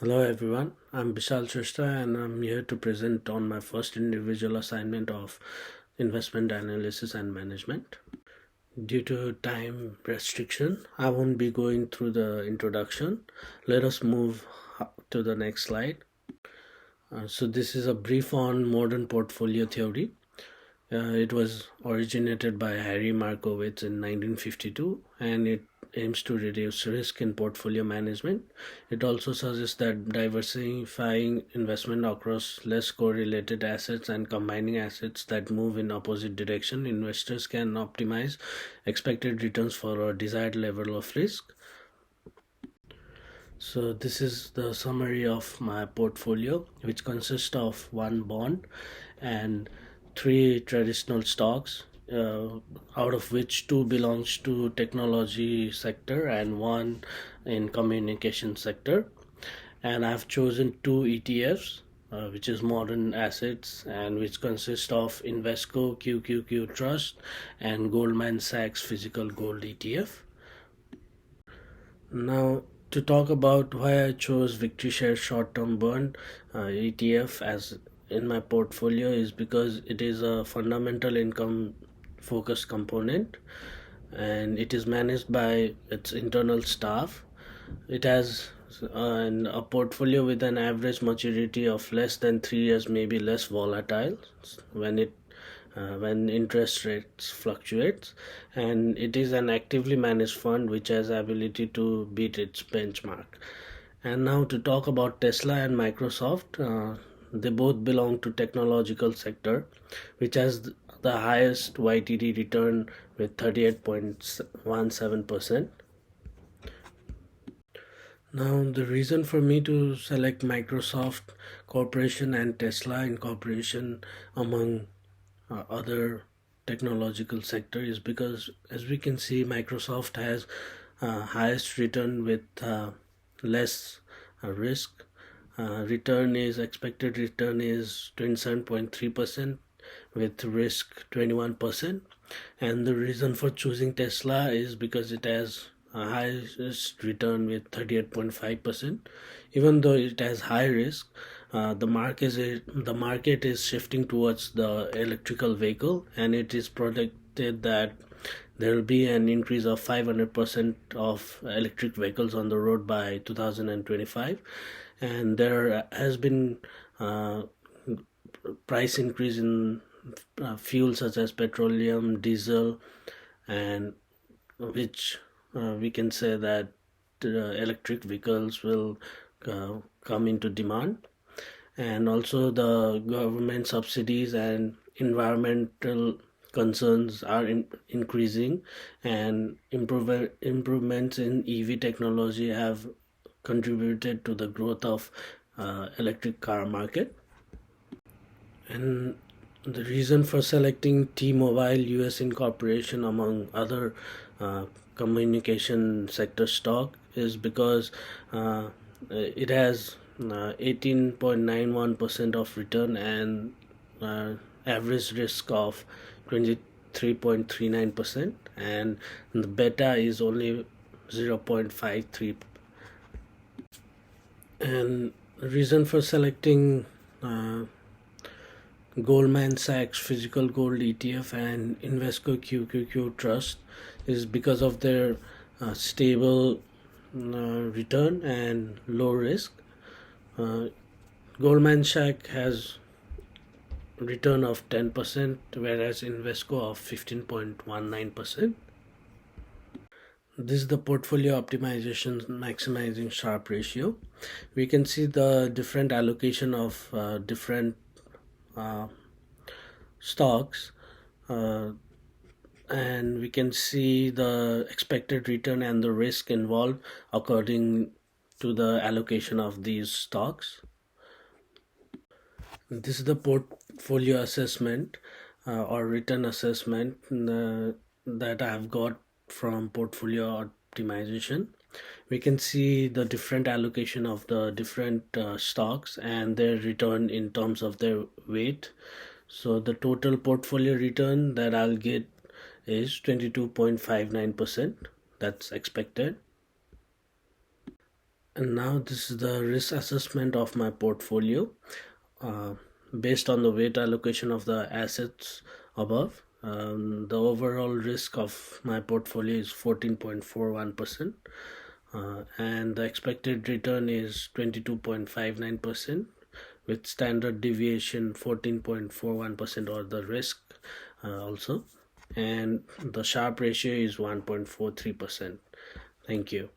Hello everyone, I'm Bishal Shrestha and I'm here to present on my first individual assignment of investment analysis and management. Due to time restriction, I won't be going through the introduction. Let us move to the next slide. So this is a brief on modern portfolio theory. It was originated by Harry Markowitz in 1952 and it aims to reduce risk in portfolio management. It also suggests that diversifying investment across less correlated assets and combining assets that move in opposite direction, investors can optimize expected returns for a desired level of risk. So this is the summary of my portfolio, which consists of one bond and three traditional stocks, out of which two belongs to technology sector and one in communication sector. And I've chosen two ETFs, which is modern assets and which consist of Invesco QQQ Trust and Goldman Sachs Physical Gold ETF. Now, to talk about why I chose Victory Share Short Term Bond ETF as in my portfolio is because it is a fundamental income focused component and it is managed by its internal staff. It has a portfolio with an average maturity of less than 3 years, may be less volatile when it when interest rates fluctuates, and it is an actively managed fund which has ability to beat its benchmark. And now to talk about Tesla and Microsoft, they both belong to technological sector, which has the highest YTD return with 38.17%. Now, the reason for me to select Microsoft Corporation and Tesla Incorporation among other technological sector is because, as we can see, Microsoft has highest return with less risk. Expected return is 27.3% with risk 21%. And the reason for choosing Tesla is because it has a highest return with 38.5%. Even though it has high risk, the market is shifting towards the electrical vehicle, and it is projected that there will be an increase of 500% of electric vehicles on the road by 2025, and there has been price increase in fuel such as petroleum, diesel, and which we can say that electric vehicles will come into demand. And also the government subsidies and environmental concerns are increasing, and improvements in EV technology have contributed to the growth of electric car market. And the reason for selecting T-Mobile US Incorporation among other communication sector stock is because it has 18.91% of return and average risk of 23.39%, and the beta is only 0.53. And the reason for selecting Goldman Sachs Physical Gold ETF and Invesco QQQ Trust is because of their stable return and low risk. Goldman Sachs has return of 10%, whereas Invesco of 15.19%. This is the portfolio optimization maximizing Sharpe ratio. We can see the different allocation of different stocks, and we can see the expected return and the risk involved according to the allocation of these stocks. This is the portfolio assessment or return assessment that I have got from portfolio optimization. We can see the different allocation of the different stocks and their return in terms of their weight. So the total portfolio return that I'll get is 22.59%. That's expected. And now this is the risk assessment of my portfolio. uh, Based on the weight allocation of the assets above, the overall risk of my portfolio is 14.41%, and the expected return is 22.59%, with standard deviation 14.41%, or the risk also, and the Sharpe ratio is 1.43%. Thank you.